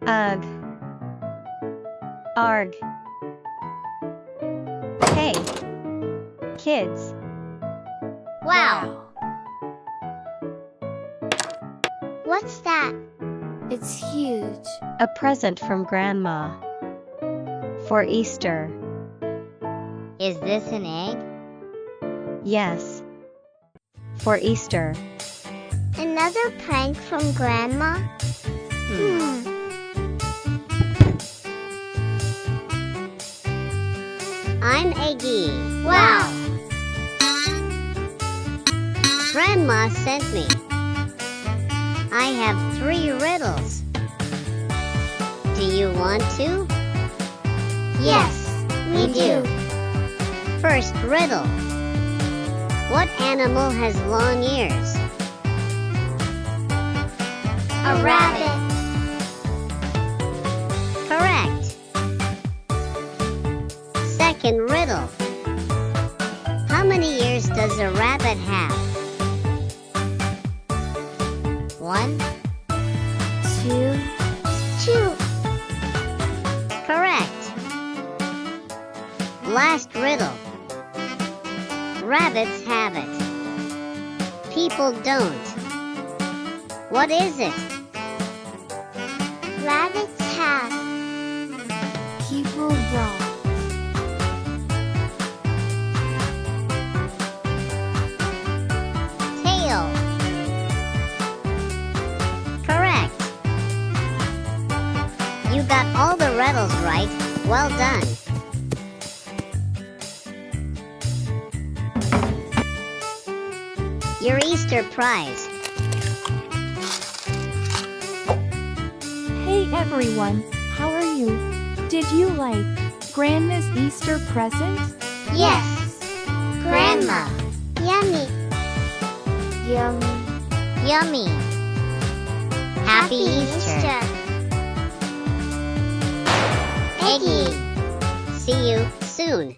Ugh. Arg. Hey, kids. Wow. What's that? It's huge. A present from Grandma. For Easter. Is this an egg? Yes. For Easter. Another prank from Grandma? I'm Eggy. Wow. Grandma sent me. I have 3 riddles. Do you want to? Yes, we do. First riddle. What animal has long ears? A rabbit. Correct. Second riddle. How many ears does a rabbit have? 1, 2. 2. Correct. Last riddle. Rabbits have it. People don't. What is it? Rabbits have. People don't. Tail. Correct. You got all the riddles right. Well done. Your Easter prize. Hey everyone, how are you? Did you like Grandma's Easter present? Yes. Grandma. Yummy. Yummy. Yummy. Happy Easter. Eggy. See you soon.